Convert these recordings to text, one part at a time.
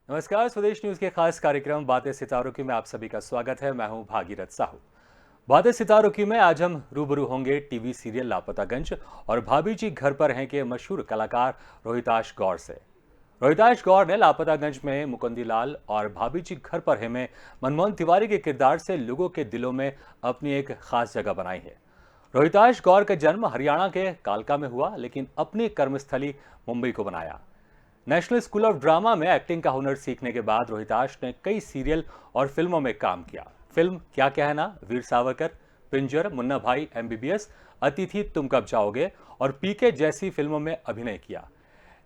नमस्कार, स्वदेश न्यूज के खास कार्यक्रम बातें सितारों की में आप सभी का स्वागत है। मैं हूं भागीरथ साहू। बातें सितारों की में आज हम रूबरू होंगे टीवी सीरियल लापतागंज और भाभी जी घर पर हैं के मशहूर कलाकार रोहिताश गौर से। रोहिताश गौर ने लापतागंज में मुकुंदीलाल और भाभी जी घर पर हैं में मनमोहन तिवारी के किरदार से लोगों के दिलों में अपनी एक खास जगह बनाई है। रोहिताश गौर का जन्म हरियाणा के कालका में हुआ, लेकिन अपनी कर्मस्थली मुंबई को बनाया। नेशनल स्कूल ऑफ ड्रामा में एक्टिंग का हुनर सीखने के बाद रोहिताश ने कई सीरियल और फिल्मों में काम किया। फिल्म क्या कहना, वीर सावरकर, पिंजर, मुन्ना भाई, एमबीबीएस, अतिथि तुम कब जाओगे और पीके जैसी फिल्मों में अभिनय किया।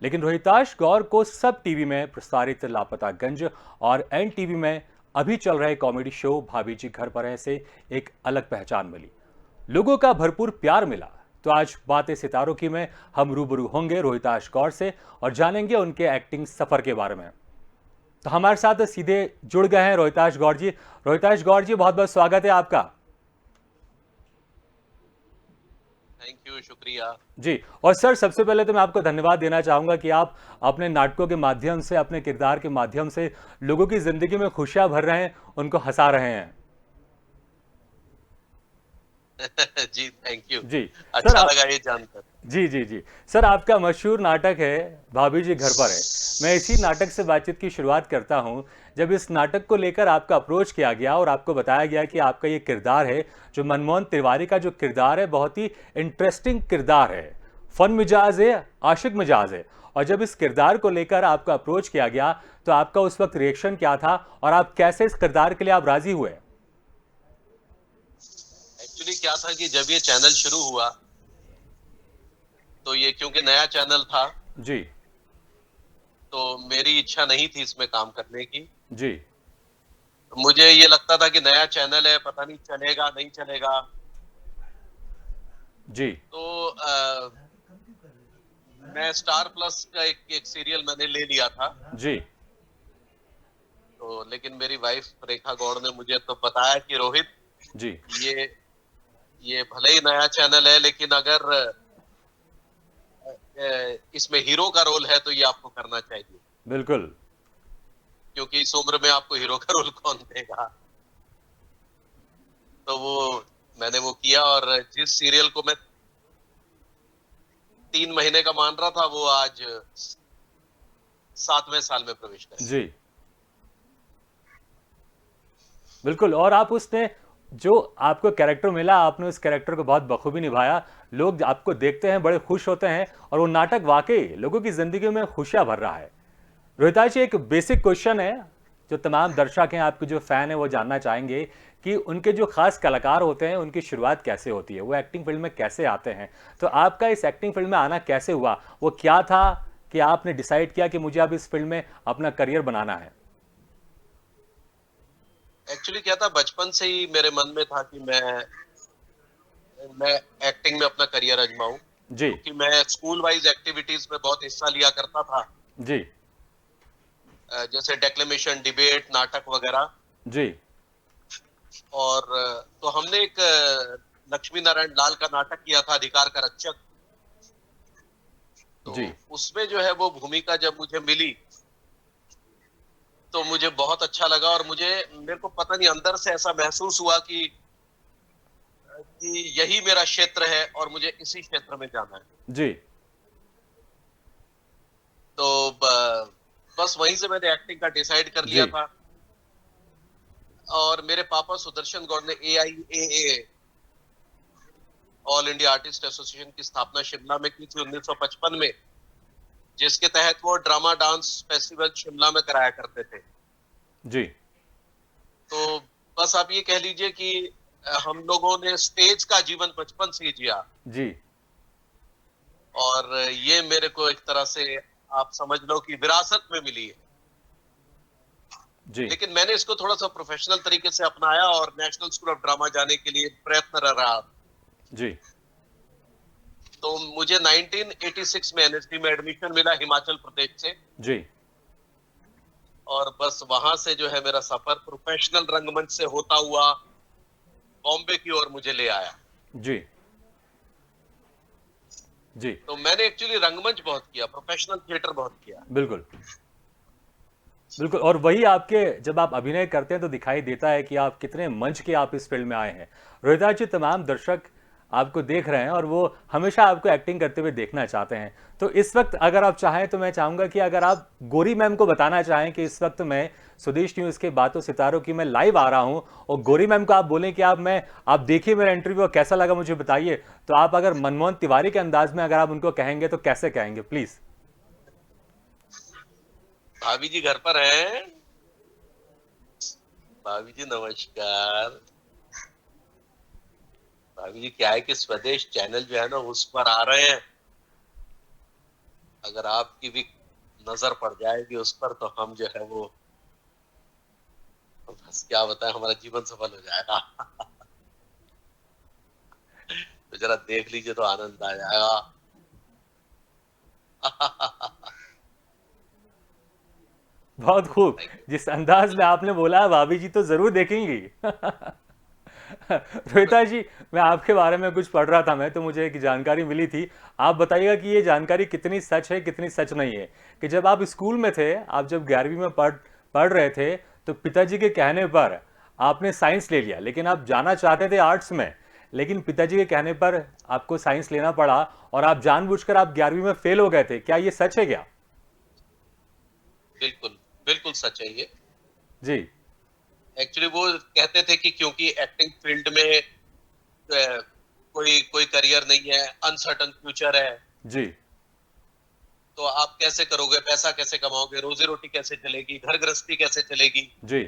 लेकिन रोहिताश गौर को सब टीवी में प्रसारित लापतागंज और एन टीवी में अभी चल रहे कॉमेडी शो भाभी जी घर पर हैं से एक अलग पहचान मिली, लोगों का भरपूर प्यार मिला। तो आज बातें सितारों की में हम रूबरू होंगे रोहिताश गौर से और जानेंगे उनके एक्टिंग सफर के बारे में। तो हमारे साथ सीधे जुड़ गए हैं रोहिताश गौर जी। रोहिताश गौर जी, बहुत बहुत स्वागत है आपका। थैंक यू, शुक्रिया। जी, और सर सबसे पहले तो मैं आपको धन्यवाद देना चाहूंगा कि आप अपने नाटकों के माध्यम से, अपने किरदार के माध्यम से लोगों की जिंदगी में खुशियां भर रहे हैं, उनको हंसा रहे हैं। जी, थैंक यू। जी सर, अच्छा लगा ये जानकर। जी जी जी। सर, आपका मशहूर नाटक है भाभी जी घर पर है। मैं इसी नाटक से बातचीत की शुरुआत करता हूं। जब इस नाटक को लेकर आपका अप्रोच किया गया और आपको बताया गया कि आपका ये किरदार है, जो मनमोहन तिवारी का जो किरदार है, बहुत ही इंटरेस्टिंग किरदार है, फन मिजाज है, आशिक मिजाज है, और जब इस किरदार को लेकर आपका अप्रोच किया गया तो आपका उस वक्त रिएक्शन क्या था और आप कैसे इस किरदार के लिए आप राजी हुए? एक्चुअली क्या था कि जब ये चैनल शुरू हुआ तो ये क्योंकि नया चैनल था जी तो मेरी इच्छा नहीं थी इसमें काम करने की। जी मुझे ये लगता था कि नया चैनल है, पता नहीं चलेगा नहीं चलेगा। जी तो मैं स्टार प्लस का एक सीरियल मैंने ले लिया था। जी तो लेकिन मेरी वाइफ रेखा गौड़ ने मुझे तो बताया कि रोहित, जी ये ये भले ही नया चैनल है लेकिन अगर इसमें हीरो का रोल है तो ये आपको करना चाहिए, बिल्कुल। क्योंकि इस उम्र में आपको हीरो का रोल कौन देगा। तो मैंने वो किया और जिस सीरियल को मैं 3 महीने का मान रहा था वो आज 7वें साल में प्रवेश करेगा। जी बिल्कुल। और आप उसने जो आपको कैरेक्टर मिला, आपने उस कैरेक्टर को बहुत बखूबी निभाया। लोग आपको देखते हैं, बड़े खुश होते हैं, और वो नाटक वाकई लोगों की जिंदगी में खुशियां भर रहा है। रोहिताज जी, एक बेसिक क्वेश्चन है जो तमाम दर्शक हैं, आपके जो फैन है, वो जानना चाहेंगे कि उनके जो खास कलाकार होते हैं उनकी शुरुआत कैसे होती है, वो एक्टिंग फील्ड में कैसे आते हैं। तो आपका इस एक्टिंग फील्ड में आना कैसे हुआ, वो क्या था कि आपने डिसाइड किया कि मुझे अब इस फील्ड में अपना करियर बनाना है? एक्चुअली क्या था, बचपन से ही मेरे मन में था कि मैं एक्टिंग में अपना करियर आजमाऊं, जी क्योंकि मैं स्कूल वाइज एक्टिविटीज में बहुत हिस्सा लिया करता था। जी जैसे डेक्लेमेशन, डिबेट, नाटक वगैरह। जी और तो हमने एक लक्ष्मी नारायण लाल का नाटक किया था, अधिकार का रक्षक। तो जी उसमें जो है वो भूमिका जब मुझे मिली तो मुझे बहुत अच्छा लगा और मेरे को पता नहीं, अंदर से ऐसा महसूस हुआ कि यही मेरा क्षेत्र है और मुझे इसी क्षेत्र में जाना है। जी तो बस वहीं से मैंने एक्टिंग का डिसाइड कर जी लिया था। और मेरे पापा सुदर्शन गौड़ ने AIAA, all India artist association की स्थापना शिमला में की थी 1955 में, जिसके तहत वो ड्रामा डांस फेस्टिवल शिमला में कराया करते थे। जी तो बस आप ये कह लीजिए कि हम लोगों ने स्टेज का जीवन बचपन से ही जिया। जी और ये मेरे को एक तरह से आप समझ लो कि विरासत में मिली है। जी लेकिन मैंने इसको थोड़ा सा प्रोफेशनल तरीके से अपनाया और नेशनल स्कूल ऑफ ड्रामा जाने के लिए प्रयत्न रहा। जी तो मुझे 1986 में NSD में एडमिशन मिला हिमाचल प्रदेश से। जी और बस वहां से जो है मेरा सफर प्रोफेशनल रंगमंच से होता हुआ बॉम्बे की ओर मुझे ले आया। जी जी तो मैंने एक्चुअली रंगमंच बहुत किया, प्रोफेशनल थिएटर बहुत किया। बिल्कुल। बिल्कुल। और वही आपके जब आप अभिनय करते हैं तो दिखाई देता है कि आप कितने मंच के आप इस फील्ड में आए हैं। रोहिता जी, तमाम दर्शक आपको देख रहे हैं और वो हमेशा आपको एक्टिंग करते हुए देखना चाहते हैं। तो इस वक्त अगर आप चाहें तो मैं चाहूंगा कि अगर आप गोरी मैम को बताना चाहें कि इस वक्त मैं स्वदेश न्यूज़ के बातों सितारों की मैं लाइव आ रहा हूं, और गोरी मैम को आप बोलें कि आप देखिए मेरा इंटरव्यू कैसा लगा मुझे बताइए, तो आप अगर मनमोहन तिवारी के अंदाज में अगर आप उनको कहेंगे तो कैसे कहेंगे प्लीज? भाभी जी घर पर हैं? भाभी जी नमस्कार। भाभी जी क्या है कि स्वदेश चैनल जो है ना उस पर आ रहे हैं, अगर आपकी भी नजर पड़ जाएगी उस पर तो हम जो है वो, बस क्या बताएं, हमारा जीवन सफल हो जाएगा। तो जरा देख लीजिए तो आनंद आ जाएगा। बहुत खूब। Thank you. जिस अंदाज में आपने बोला है भाभी जी तो जरूर देखेंगी। रोहिता जी, मैं आपके बारे में कुछ पढ़ रहा था, मैं तो मुझे एक जानकारी मिली थी। आप बताइएगा कि ये जानकारी कितनी सच है कितनी सच नहीं है, कि जब आप स्कूल में थे, आप जब 11वीं में पढ़ रहे थे, तो पिताजी के कहने पर आपने साइंस ले लिया, लेकिन आप जाना चाहते थे आर्ट्स में, लेकिन पिताजी के कहने पर आपको साइंस लेना पड़ा और आप जानबूझकर आप 11वीं में फेल हो गए थे। क्या ये सच है क्या? बिल्कुल, बिल्कुल सच है ये। जी। एक्चुअली वो कहते थे कि क्योंकि एक्टिंग फील्ड में कोई कोई करियर नहीं है, अनसर्टन फ्यूचर है, जी। तो आप कैसे करोगे, पैसा कैसे कमाओगे, रोजी रोटी कैसे चलेगी, घर गृहस्थी कैसे चलेगी, जी।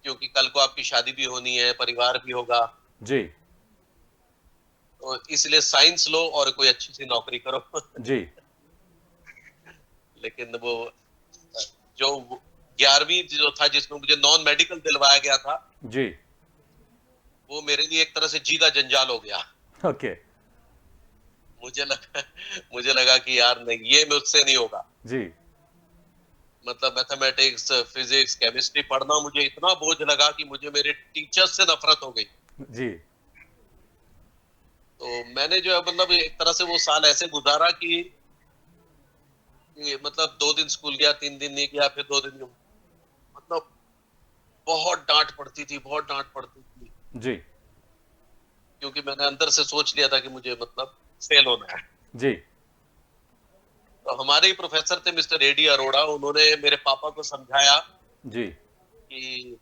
क्योंकि कल को आपकी शादी भी होनी है, परिवार भी होगा। जी। तो इसलिए साइंस लो और कोई अच्छी सी नौकरी करो। जी। लेकिन वो जो 11वीं जो था जिसमें मुझे नॉन मेडिकल दिलवाया गया था, जी। वो मेरे लिए एक तरह से जी का जंजाल हो गया। ओके। मुझे लगा मुझे लगा कि यार नहीं, ये मुझसे नहीं होगा। जी। मतलब मैथमेटिक्स, फिजिक्स, केमिस्ट्री पढ़ना मुझे इतना बोझ लगा कि मुझे मेरे टीचर्स से नफरत हो गई। जी। तो मैंने जो है मतलब एक तरह से वो साल ऐसे गुजारा कि मतलब 2 दिन स्कूल गया, 3 दिन नहीं गया, फिर 2 दिन, मतलब बहुत डांट पड़ती थी, बहुत डांट पड़ती थी, जी। क्योंकि मैंने अंदर से सोच लिया था कि मुझे मतलब फेल होना है। जी। तो हमारे ही प्रोफेसर थे मिस्टर एडी अरोड़ा, उन्होंने मेरे पापा को समझाया जी। कि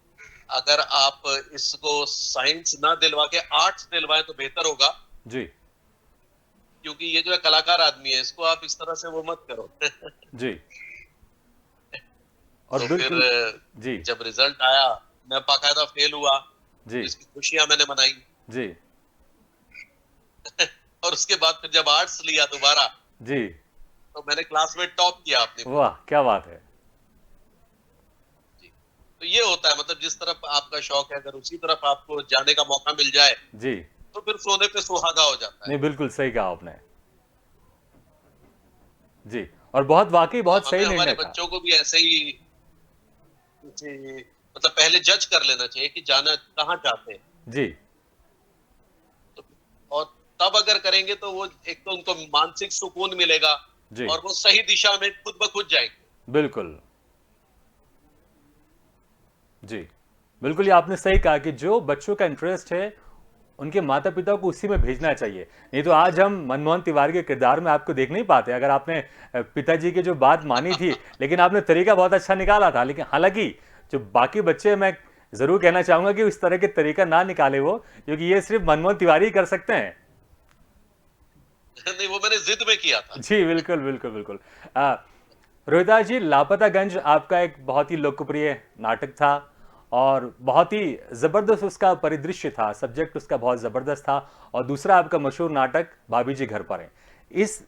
अगर आप इसको साइंस ना दिलवा के आर्ट्स दिलवाएं तो बेहतर होगा, जी। क्योंकि ये जो है कलाकार आदमी है, इसको आप इस तरह से वो मत करो। जी। और तो फिर बिल्कुल। जी। जब रिजल्ट आया, मैं बाकायदा फेल हुआ, जी। इसकी खुशियां मैंने मनाई। जी। और उसके बाद फिर जब आर्ट्स लिया दोबारा, जी। तो मैंने क्लास में टॉप किया अपनी पूरी। वाह, क्या बात है। जी। तो ये होता है, मतलब जिस तरफ आपका शौक है, अगर उसी तरफ आपको जाने का मौका मिल जाए जी। तो फिर सोने पे सुहागा हो जाता है। नहीं, बिल्कुल सही कहा आपने। जी। और बहुत वाकई तो बहुत हमें सही हमारे निर्णय था। बच्चों को भी ऐसे ही मतलब पहले जज कर लेना चाहिए कि जाना कहाँ चाहते हैं। जी। तो और तब अगर करेंगे तो वो एक तो उनको मानसिक सुकून मिलेगा जी। और वो सही दिशा में खुद ब खुद जाएंगे। बिल्कुल। जी। बिल्कुल, ये आपने सही कहा कि जो बच्चों का इंटरेस्ट है, उनके माता पिता को उसी में भेजना चाहिए। नहीं तो आज हम मनमोहन तिवारी के किरदार में आपको देख नहीं पाते। अगर आपने पिताजी की जो बात मानी थी, लेकिन आपने तरीका बहुत अच्छा निकाला था। लेकिन हालांकि जो बाकी बच्चे, मैं जरूर कहना चाहूंगा कि इस तरह के तरीका ना निकाले वो, क्योंकि ये सिर्फ मनमोहन तिवारी ही कर सकते हैं। नहीं, वो मैंने जिद में किया था। जी, बिल्कुल बिल्कुल बिल्कुल। रोहिता जी, लापतागंज आपका एक बहुत ही लोकप्रिय नाटक था और बहुत ही ज़बरदस्त उसका परिदृश्य था, सब्जेक्ट उसका बहुत ज़बरदस्त था। और दूसरा आपका मशहूर नाटक भाभी जी घर पर हैं। इस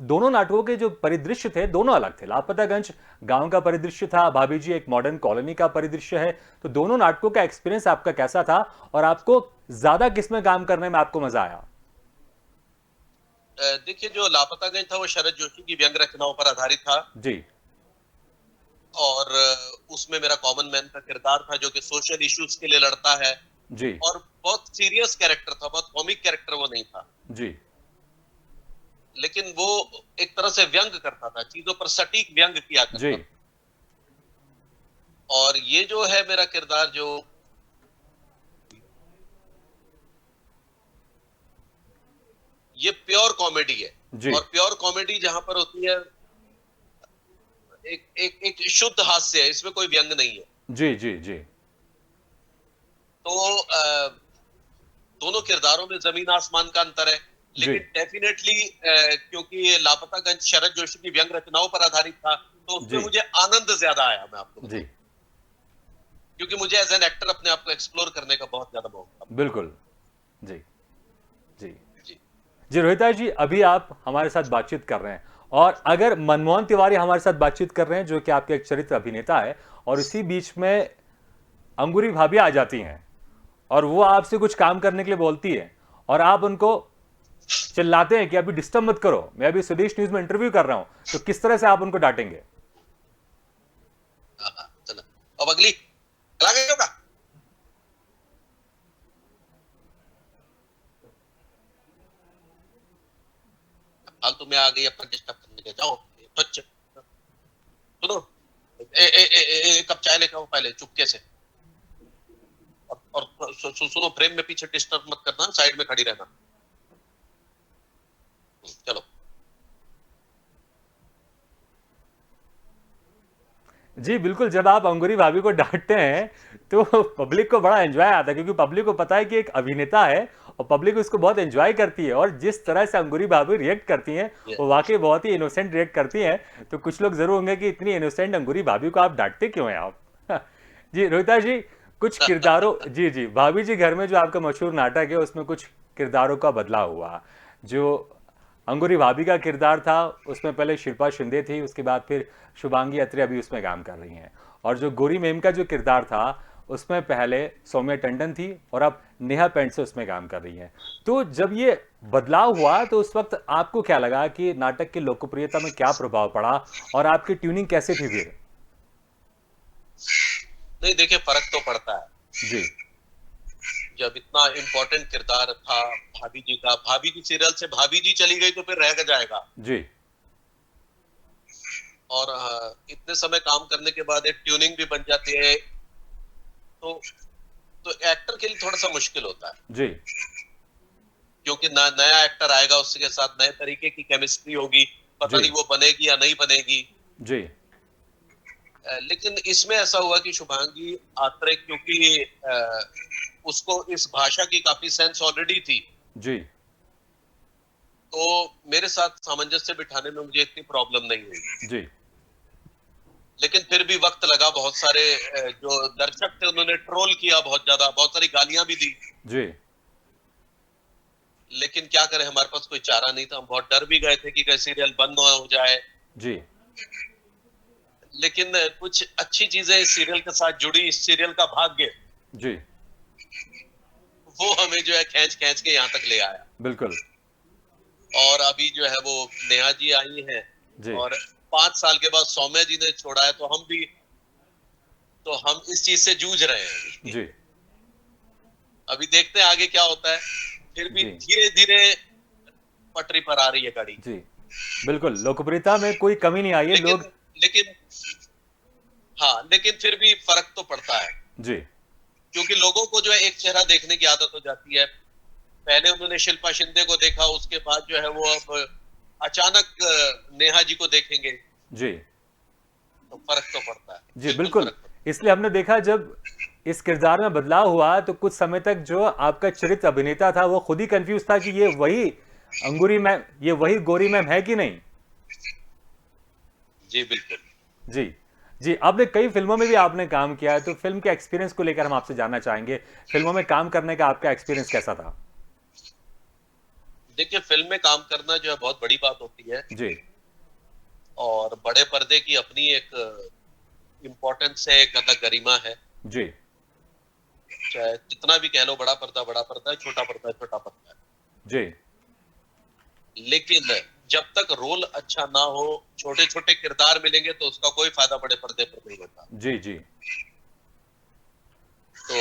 दोनों नाटकों के जो परिदृश्य थे, दोनों अलग थे। लापतागंज गांव का परिदृश्य था, भाभी जी एक मॉडर्न कॉलोनी का परिदृश्य है। तो दोनों नाटकों का एक्सपीरियंस आपका कैसा था, और आपको ज़्यादा किस में काम करने में आपको मज़ा आया? देखिए, जो लापता गंज था वो शरद जोशी की व्यंग रचनाओं पर आधारित था। जी। और उसमें मेरा कॉमन मैन का किरदार था जो कि सोशल इश्यूज के लिए लड़ता है। जी। और बहुत सीरियस कैरेक्टर था, बहुत कॉमिक कैरेक्टर वो नहीं था, जी। लेकिन वो एक तरह से व्यंग करता था, चीजों पर सटीक व्यंग किया जी। करता था। और ये जो है मेरा किरदार जो ये प्योर कॉमेडी है। जी और प्योर कॉमेडी जहां पर होती है एक शुद्ध हास्य है, इसमें कोई व्यंग नहीं है। जी जी जी तो दोनों किरदारों में जमीन आसमान का अंतर है। जी लेकिन डेफिनेटली क्योंकि ये लापतागंज शरद जोशी की व्यंग रचनाओं पर आधारित था, तो उसमें जी मुझे आनंद ज्यादा आया, मैं आपको जी बताऊं, क्योंकि मुझे एज एन एक्टर अपने आप को एक्सप्लोर करने का बहुत ज्यादा मौका बिल्कुल जी जी मिला। जी। जी रोहिता जी, अभी आप हमारे साथ बातचीत कर रहे हैं और अगर मनमोहन तिवारी हमारे साथ बातचीत कर रहे हैं जो कि आपके एक चरित्र अभिनेता है, और इसी बीच में अंगूरी भाभी आ जाती हैं और वो आपसे कुछ काम करने के लिए बोलती है और आप उनको चिल्लाते हैं कि अभी डिस्टर्ब मत करो, मैं अभी स्वदेश न्यूज में इंटरव्यू कर रहा हूं, तो किस तरह से आप उनको डांटेंगे? हाँ, हाँ, चलो अब अगली चला गए होगा। फालतू में आ गई अपना डिस्टर्ब करने के, जाओ बच्चे सुनो, एक कप चाय लेकर आओ पहले चुपके से। और सुनो, फ्रेम में पीछे डिस्टर्ब मत करना, साइड में खड़ी रहना। चलो। जी बिल्कुल, जब आप अंगूरी भाभी को डांटते हैं तो पब्लिक को बड़ा एंजॉय आता है, क्योंकि पब्लिक को पता है कि एक अभिनेता है और पब्लिक उसको बहुत एंजॉय करती है, और जिस तरह से अंगूरी भाभी रिएक्ट करती हैं ये वो वाकई बहुत ही इनोसेंट रिएक्ट करती हैं। तो कुछ लोग जरूर होंगे कि इतनी इनोसेंट अंगूरी भाभी को आप डांटते क्यों हैं आप? जी रोहिता जी, कुछ किरदारों, जी जी, भाभी जी घर में जो आपका मशहूर नाटक है उसमें कुछ किरदारों का बदलाव हुआ। जो अंगूरी भाभी का किरदार था उसमें पहले शिल्पा शिंदे थी, उसके बाद फिर शुभांगी अत्रे अभी उसमें काम कर रही हैं, और जो गोरी मेम का जो किरदार था उसमें पहले सौम्या टंडन थी और अब नेहा पेंट से उसमें काम कर रही हैं। तो जब ये बदलाव हुआ तो उस वक्त आपको क्या लगा कि नाटक की लोकप्रियता में क्या प्रभाव पड़ा और आपकी ट्यूनिंग कैसे थी फिर? नहीं, देखिए फर्क तो पड़ता है। जी जब इतना इम्पोर्टेंट किरदार था भाभी जी का, भाभी जी सीरियल से भाभी जी चली गई तो फिर रह जाएगा। जी और इतने समय काम करने के बाद एक ट्यूनिंग भी बन जाती है, तो तो एक्टर के लिए थोड़ा सा मुश्किल होता है, जी क्योंकि नया एक्टर आएगा, उसके साथ नए तरीके की केमिस्ट्री होगी, पता जी नहीं वो बनेगी या नहीं बनेगी। जी लेकिन इसमें ऐसा हुआ कि शुभांगी आत्रे, क्योंकि उसको इस भाषा की काफी सेंस ऑलरेडी थी, जी तो मेरे साथ सामंजस्य बिठाने में मुझे इतनी प्रॉब्लम नहीं हुई। जी लेकिन फिर भी वक्त लगा, बहुत सारे जो दर्शक थे उन्होंने ट्रोल किया बहुत ज्यादा, बहुत सारी गालियां भी दी। जी लेकिन क्या करें, हमारे पास कोई चारा नहीं था, हम बहुत डर भी गए थे कि कहीं सीरियल बंद ना हो जाए। जी लेकिन कुछ अच्छी चीजें इस सीरियल के साथ जुड़ी, इस सीरियल का भाग्य जी वो हमें जो है खींच खींच के यहाँ तक ले आया। बिल्कुल और अभी जो है वो नेहा जी आई हैं, जी और 5 साल के बाद सौम्या जी ने छोड़ा है, तो हम इस चीज से जूझ रहे हैं। जी अभी देखते हैं आगे क्या होता है। फिर भी जी धीरे धीरे पटरी पर आ रही है गाड़ी। जी बिल्कुल, लोकप्रियता में कोई कमी नहीं आई है, लेकिन लोग। लेकिन हाँ, लेकिन फिर भी फर्क तो पड़ता है, जी क्योंकि लोगों को जो है एक चेहरा देखने की आदत हो जाती है। पहले उन्होंने शिल्पा शिंदे को देखा, उसके बाद जो है वो अब अचानक नेहा जी को देखेंगे, जी तो फर्क तो पड़ता है, जी बिल्कुल बिल्कुल, फर्क पड़ता इसलिए हमने देखा जब इस किरदार में बदलाव हुआ तो कुछ समय तक जो आपका चरित्र अभिनेता था वो खुद ही कंफ्यूज था कि ये वही अंगूरी मैम, ये वही गोरी मैम है कि नहीं। है। जी बिल्कुल। जी जी, आपने कई फिल्मों में भी आपने काम किया है, तो फिल्म के एक्सपीरियंस को लेकर हम आपसे जानना चाहेंगे, फिल्मों में काम करने का आपका एक्सपीरियंस कैसा था? देखिए, फिल्म में काम करना जो है बहुत बड़ी बात होती है, जी और बड़े पर्दे की अपनी एक इम्पोर्टेंस है, एक अलग गरिमा है। जी चाहे कितना भी कह लो, बड़ा पर्दा है, छोटा पर्दा है, छोटा पर्दा है। जी लेकिन जब तक रोल अच्छा ना हो, छोटे छोटे किरदार मिलेंगे तो उसका कोई फायदा बड़े पर्दे पर नहीं होता। जी जी तो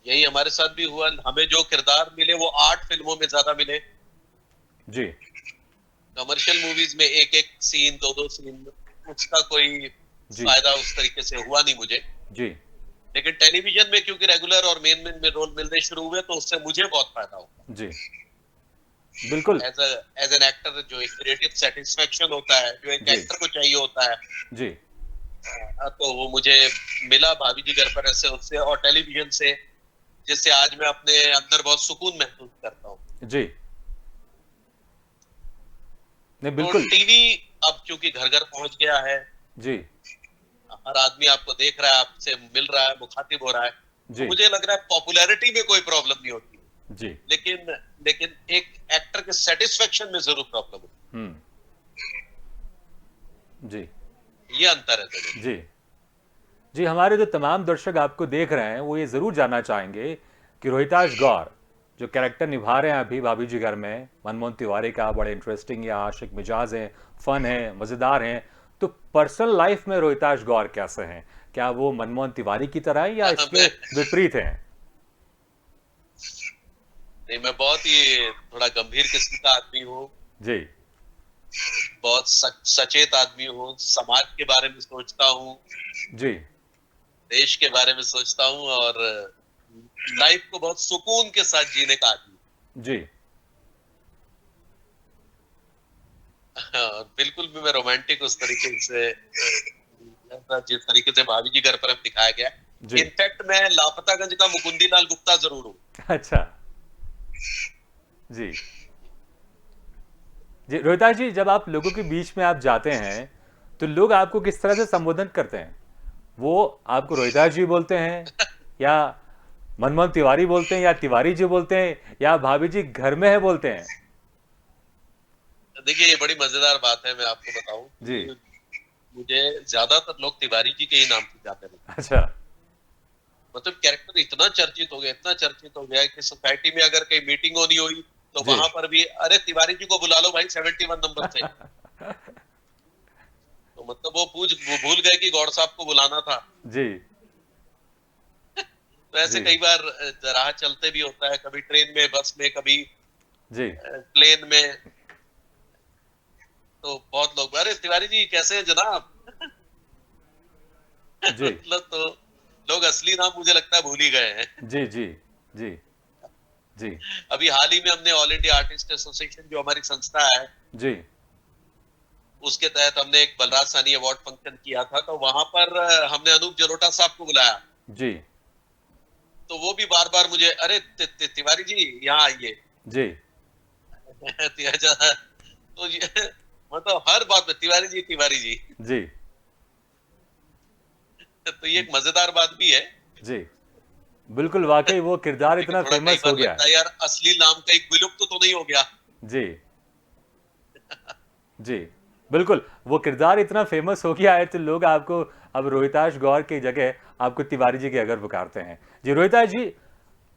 यही हमारे साथ भी हुआ, हमें जो किरदार मिले वो 8 फिल्मों में ज्यादा मिले। जी कमर्शियल मूवीज में एक एक सीन, दो दो सीन, उसका कोई जी फायदा उस तरीके से हुआ नहीं मुझे। जी लेकिन टेलीविजन में क्योंकि रेगुलर और मेन मेन में रोल मिलने शुरू हुए तो उससे मुझे बहुत फायदा हुआ। जी बिल्कुल। एज एन एक्टर जो एक क्रिएटिव सेटिस्फेक्शन होता है, जो एक जी एक्टर को चाहिए होता है, जी तो वो मुझे मिला भाभी जी घर पर ऐसे उससे और टेलीविजन से, जिससे आज मैं अपने अंदर बहुत सुकून महसूस करता हूँ। जी। नहीं तो बिल्कुल। टीवी अब चूंकि घर घर पहुंच गया है, जी हर आदमी आपको देख रहा है, आपसे मिल रहा है, मुखातिब हो रहा है, तो जी मुझे लग रहा है पॉपुलैरिटी में कोई प्रॉब्लम नहीं होती, जी। लेकिन लेकिन एक एक्टर के सेटिस्फेक्शन में जरूर प्रॉब्लम होती हुँ। जी, है। ये अंतर है दोनों में। जी। जी, हमारे जो तमाम दर्शक आपको देख रहे हैं, वो ये ज़रूर जानना चाहेंगे कि रोहिताश गौर, जो कैरेक्टर निभा रहे हैं अभी भाभी जी घर में, मनमोहन तिवारी का बड़े इंटरेस्टिंग या आशिक मिजाज हैं, फ़न है, मज़ेदार हैं, तो पर्सनल लाइफ़ में रोहिताश गौर कैसे हैं? क्या वो मनमोहन तिवारी की तरह हैं या इसके मैं विपरीत हैं? नहीं, मैं बहुत ही थोड़ा गंभीर किस्म का आदमी हूँ, जी, बहुत सचेत आदमी हूँ, समाज के बारे में सोचता हूँ, जी, देश के बारे में सोचता हूँ और लाइफ को बहुत सुकून के साथ जीने का आदमी हूँ। जी, हाँ, बिल्कुल भी मैं रोमांटिक उस तरीके से जिस तरीके से भाभी जी घर पर अब दिखाया गया है। जी। इनफैक्ट मैं लापतागंज का मुकुंदीलाल गुप्ता जरूर हूँ। अच्छा, जी। जी, रोहिताश जी, जब आप लोगों के बीच में आप जाते हैं, तो लोग आपको किस तरह से संबोधन करते हैं? वो आपको रोहिताश जी बोलते हैं या मनमोहन तिवारी बोलते हैं या तिवारी जी बोलते हैं या भाभी जी घर में है बोलते हैं? देखिए ये बड़ी मजेदार बात है, मैं आपको बताऊं जी। कि मुझे ज्यादातर लोग तिवारी जी के ही नाम से जाते हैं। अच्छा। मतलब कैरेक्टर इतना चर्चित हो गया, इतना चर्चित हो गया कि सोसाइटी में अगर कहीं मीटिंग होनी हुई तो जी। वहां पर भी अरे तिवारी जी को बुला लो भाई 71 नंबर से। तो मतलब वो भूल गए कि गौड़ साहब को बुलाना था। जी। तो ऐसे जी। कई बार राह चलते भी होता है, कभी ट्रेन में, बस में, कभी जी। प्लेन में, तो बहुत लोग अरे तिवारी जी कैसे हैं जनाब। जी। मतलब तो लोग असली नाम मुझे लगता है भूल ही गए हैं। जी। जी। जी। जी। अभी हाल ही में हमने ऑल इंडिया आर्टिस्ट एसोसिएशन जो हमारी संस्था है, जी। उसके तहत हमने एक बलराज साहनी अवार्ड फंक्शन किया था, तो वहां पर हमने अनूप जलोटा साहब को बुलाया। जी। तो वो भी बार बार मुझे अरे तिवारी जी यहाँ आइए। जी। तो ये मतलब हर बात में तिवारी जी, तिवारी जी। जी। तो ये एक मजेदार बात भी है, जी। बिल्कुल, वाक़ई वो किरदार लेकिन इतना थोड़ा कई फ़ेमस हो बार गया लगता है। है यार असली नाम का एक विलुप्त तो नहीं हो गया। जी। जी, बिल्कुल, वो किरदार इतना फ़ेमस हो गया है तो लोग आपको अब रोहिताश गौर की जगह आपको तिवारी जी के अगर पुकारते हैं। जी, रोहिताश जी,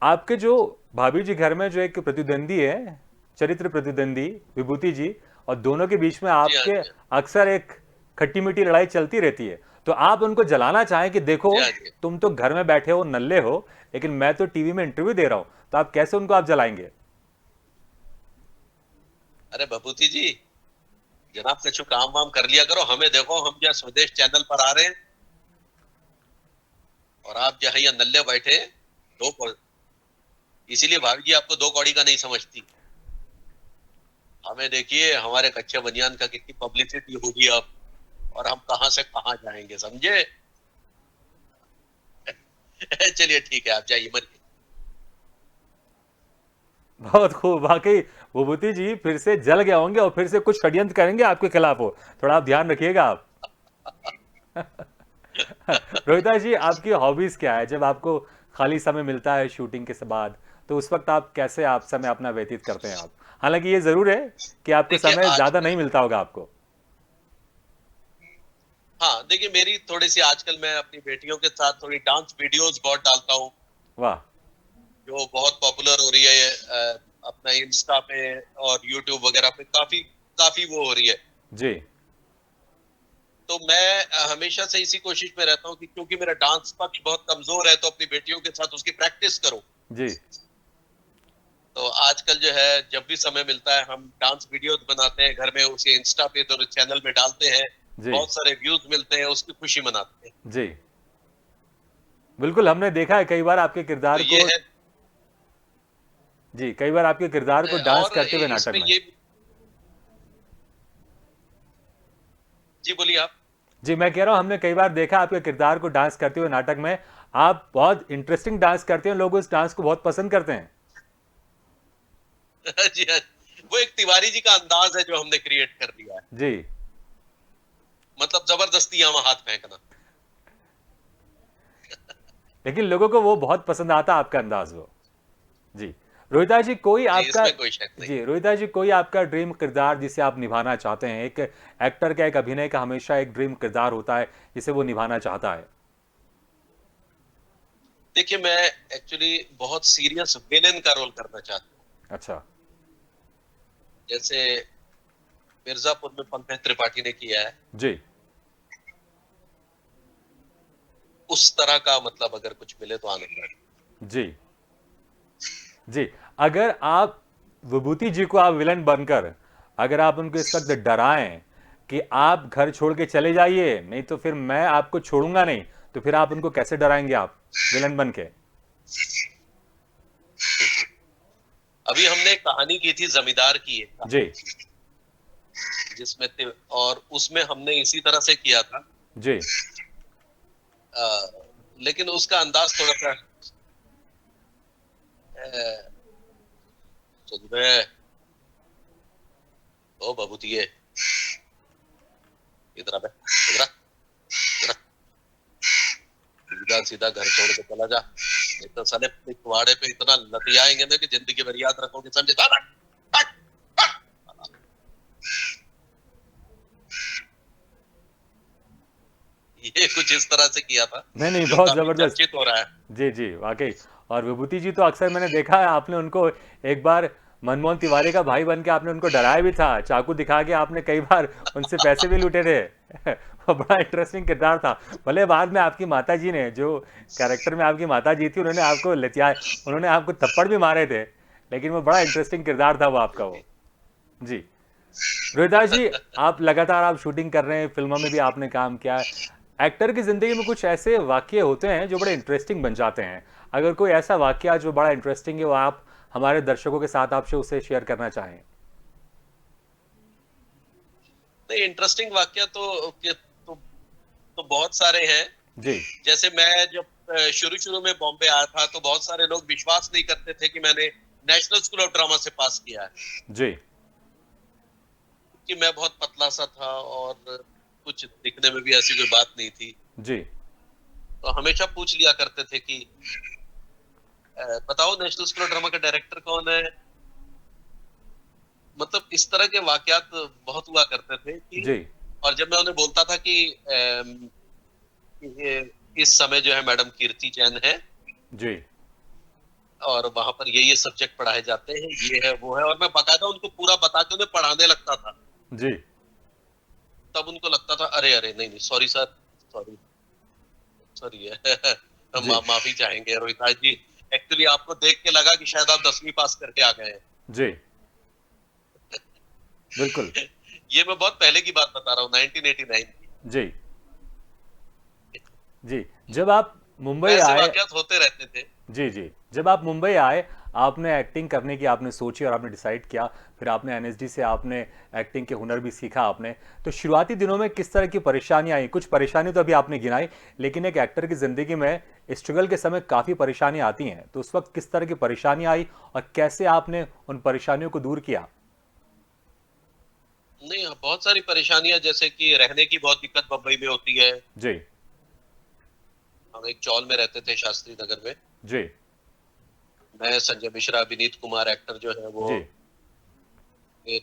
आपके जो भाभी जी घर में जो एक प्रतिद्वंदी है, चरित्र प्रतिद्वंदी विभूति जी और दोनों के बीच में जी हाँ, आपके जी हाँ, अक्सर एक खट्टी-मीठी लड़ाई चलती रहती है। तो आप उनको जलाना चाहें कि देखो, जी हाँ, जी। तुम तो घर में बैठे हो, नल्ले हो, लेकिन मैं तो टीवी में इंटरव्यू दे रहा हूँ, तो आप कैसे उनको आप जलाएँगे? अरे बभूति जी, जनाब कुछ काम वाम कर लिया करो, हमें देखो हम क्या स्वदेश चैनल पर आ रहे हैं और आप जहाँ यहाँ नल्ले बैठे दो इसीलिए भाभी जी आपको दो कौड़ी का नहीं समझती। हमें देखिए हमारे कच्चे बनियान का कितनी पब्लिसिटी होगी अब, और हम कहां से कहां जाएंगे, समझे। चलिए ठीक है, आप जाइए मरिए। बहुत खूब, वाक़ई विभूति जी फिर से जल गए होंगे और फिर से कुछ षड्यंत्र करेंगे आपके खिलाफ वो, थोड़ा आप ध्यान रखिएगा आप। रोहिता जी, आपकी हॉबीज़ क्या है? जब आपको खाली समय मिलता है शूटिंग के बाद, तो उस वक़्त आप कैसे आप समय अपना व्यतीत करते हैं आप? हालाँकि ये ज़रूर है कि आपको देखिए समय ज़्यादा आजकल, नहीं मिलता होगा आपको। हाँ देखिए मेरी थोड़ी सी आजकल मैं अपनी बेटियों के साथ थोड़ी डांस वीडियोस बहुत डालता हूँ, वाह! जो बहुत पॉपुलर हो रही है अपना इंस्टा पे और यूट्यूब वगैरह पे काफी काफी वो हो रही है। जी, तो मैं हमेशा से इसी कोशिश में रहता हूँ कि क्योंकि मेरा डांस पक्ष बहुत कमजोर है, तो अपनी बेटियों के साथ उसकी प्रैक्टिस करूँ। जी, तो आजकल जो है जब भी समय मिलता है हम डांस वीडियोस बनाते हैं घर में, उसे इंस्टा पे तो चैनल में डालते हैं, जी, बहुत सारे व्यूज मिलते हैं, उसकी खुशी मनाते हैं। जी। बिल्कुल, हमने देखा है कई बार आपके तो किरदार ये को। है। जी, कई बार आपके किरदार को डांस और करते हुए नाटक इसमें में। ये, जी बोलिए आप। जी, मैं कह रहा हूँ हमने कई बार देखा आपके किरदार को डांस करते हुए नाटक में। आप बहुत इंटरेस्टिंग डांस करते हैं, लोग उस डांस को बहुत पसंद करते हैं। जी हाँ, वो एक तिवारी जी का अंदाज है जो हमने क्रिएट कर लिया है। जी। मतलब जबरदस्ती यहाँ हाथ फेंकना। लेकिन लोगों को वो बहुत पसंद आता है आपका अंदाज वो। जी। रोहिता जी कोई जी, आपका। इसमें कोई शक नहीं। जी, रोहिता जी कोई आपका ड्रीम किरदार जिसे आप निभाना चाहते हैं? एक एक्टर का, एक अभिनय का हमेशा एक ड्रीम किरदार होता है जिसे वो निभाना चाहता है। देखिए, मैं एक्चुअली बहुत सीरियस विलेन का रोल करना चाहता हूँ। अच्छा। जैसे मिर्जापुर में पंकज त्रिपाठी ने किया है, जी। उस तरह का मतलब अगर कुछ मिले तो आनंद है। जी। जी। अगर आप विभूति जी को आप विलन बनकर, अगर आप उनको इस वक्त डराएं कि आप घर छोड़ के चले जाइए, नहीं तो फिर मैं आपको छोड़ूंगा नहीं, तो फिर आप उनको कैसे डराएंगे आप विलन बन के? अभी हमने एक कहानी की थी जमींदार की, एक जी। कहानी थी जिसमें और उसमें हमने इसी तरह से किया था। जी। लेकिन उसका अंदाज थोड़ा सा सुन रहे, ओ बबूतिये, इधर आ बे, इधर आ, इधर आ। सीधा सीधा घर छोड़ के चला जा, नहीं तो साले पिछवाड़े पे इतना लतियाएंगे ना कि जिंदगी भर याद रखोगे, समझे? दादा, हट, हट। ये कुछ इस तरह से किया था, नहीं नहीं, जो बहुत काफी जबरदस्त। चर्चित हो रहा है। जी जी, वाकई। और विभूति जी तो अक्सर मैंने देखा है, आपने उनको एक बार मनमोहन तिवारी का भाई बन के आपने उनको डराया भी था, चाकू दिखा के आपने कई बार उनसे पैसे भी लूटे थे। वो बड़ा इंटरेस्टिंग किरदार था। भले बाद में आपकी माता जी ने, जो कैरेक्टर में आपकी माता जी थी, उन्होंने आपको लतिया, उन्होंने आपको थप्पड़ भी मारे थे, लेकिन वो बड़ा इंटरेस्टिंग किरदार था वो जी आपका जी। वो। जी। रोहिताज जी, आप लगातार आप शूटिंग कर रहे हैं, फिल्मों में भी आपने काम किया है। एक्टर की ज़िंदगी में कुछ ऐसे वाक़ये होते हैं जो बड़े इंटरेस्टिंग बन जाते हैं। अगर कोई ऐसा वाक़या जो बड़ा इंटरेस्टिंग है, वो आप हमारे दर्शकों के साथ आपसे उसे शेयर करना चाहें? नहीं, इंटरेस्टिंग वाकया तो बहुत सारे हैं। जी। जैसे मैं जब शुरू शुरू में बॉम्बे आया था तो बहुत सारे लोग विश्वास नहीं करते थे कि मैंने नेशनल स्कूल ऑफ ड्रामा से पास किया है, जी। कि मैं बहुत पतला सा था और कुछ दिखने में भी ऐसी कोई बात नहीं थी। जी। तो हमेशा पूछ लिया करते थे कि बताओ नेशनल स्कूल ऑफ ड्रामा का डायरेक्टर कौन है। मतलब इस तरह के वाकयात बहुत हुआ करते थे कि, जी। और जब मैं उन्हें बोलता था कि ये इस समय जो है मैडम कीर्ति जैन है जी। और वहां पर ये सब्जेक्ट पढ़ाए जाते हैं, ये है वो है, और मैं बकायदा उनको पूरा बता के उन्हें पढ़ाने लगता था, जी। तब उनको लगता था अरे अरे नहीं नहीं, सॉरी सर, सॉरी सॉरी हम जी। माफी चाहेंगे रोहिताज जी, एक्चुअली आपको देख के लगा कि शायद आप 10वीं पास करके आ गए हैं। जी। बिल्कुल। ये मैं बहुत पहले की बात बता रहा हूँ, 1989 की। जी। जी। जब आप तो मुंबई ऐसे आए। वाकयात होते रहते थे। जी जी, जब आप मुंबई आए, आपने एक्टिंग करने की आपने सोची और आपने डिसाइड किया, फिर आपने एनएसडी से आपने एक्टिंग के हुनर भी सीखा आपने। तो शुरुआती दिनों में किस तरह की परेशानियां आई? कुछ परेशानी तो अभी आपने गिनाई, लेकिन एक एक्टर की ज़िंदगी में स्ट्रगल के समय काफ़ी परेशानियां आती हैं, तो उस वक्त किस तरह की परेशानी आई और कैसे आपने उन परेशानियों को दूर किया? नहीं, बहुत सारी परेशानियां, जैसे कि रहने की बहुत दिक्कत बम्बई में होती है। जी। हम एक चौल में रहते थे, शास्त्री नगर में। जी। मैं, संजय मिश्रा, विनीत कुमार एक्टर जो है वो। जी। फिर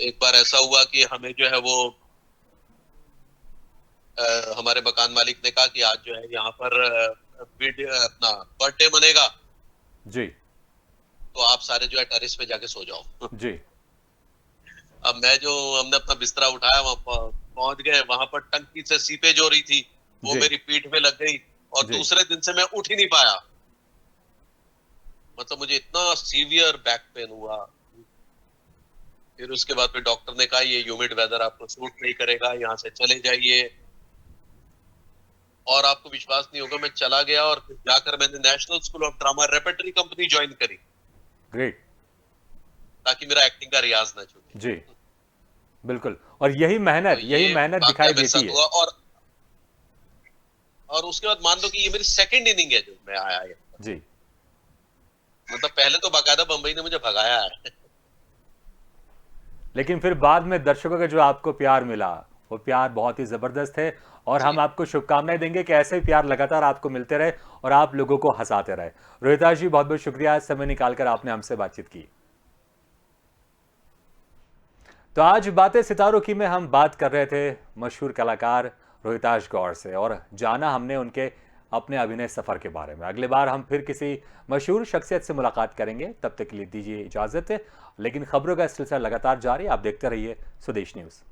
एक बार ऐसा हुआ कि हमें जो है वो हमारे मकान मालिक ने कहा कि आज जो है यहाँ पर अपना बर्थडे मनेगा, जी। तो आप सारे जो है टेरेस पे जाके सो जाओ। जी। अब मैं जो, हमने अपना बिस्तरा उठाया, वहां पहुंच गए, वहां पर टंकी से सीपेज हो रही थी, वो जी। मेरी पीठ में लग गई, और जी। दूसरे दिन से मैं उठ ही नहीं पाया। मतलब मुझे इतना सीवियर बैक पेन हुआ। फिर उसके बाद फिर डॉक्टर ने कहा ये ह्यूमिड वेदर आपको सूट नहीं करेगा, यहाँ से चले जाइए। और आपको विश्वास नहीं होगा, मैं चला गया और फिर जाकर मैंने National School of Drama repertory company join करी ग्रेट। ताकि मेरा एक्टिंग का रियाज ना छूटे। जी, बिल्कुल। और तो यही ये मेहनत वाकया दिखाई मेरे देती साथ है। हुआ और उसके बाद मान लो कि ये मेरी सेकंड इनिंग है जो मैं आया है। जी, मतलब पहले तो बाकायदा बंबई ने मुझे भगाया है। लेकिन फिर बाद में दर्शकों का जो आपको प्यार मिला, वो प्यार बहुत ही ज़बरदस्त है और जी, हम आपको शुभकामनाएँ देंगे कि ऐसे ही प्यार लगातार आपको मिलते रहे और आप लोगों को हँसाते रहे। रोहिताश जी, बहुत-बहुत शुक्रिया, समय निकाल कर आपने हमसे बातचीत की। तो आज बातें सितारों की में हम बात कर रहे थे मशहूर कलाकार रोहिताश गौर से और जाना हमने उनके अपने अभिनय सफर के बारे में। अगली बार हम फिर किसी मशहूर शख्सियत से मुलाकात करेंगे, तब तक के लिए दीजिए इजाजत। लेकिन खबरों का सिलसिला लगातार जारी, आप देखते रहिए स्वदेश न्यूज़।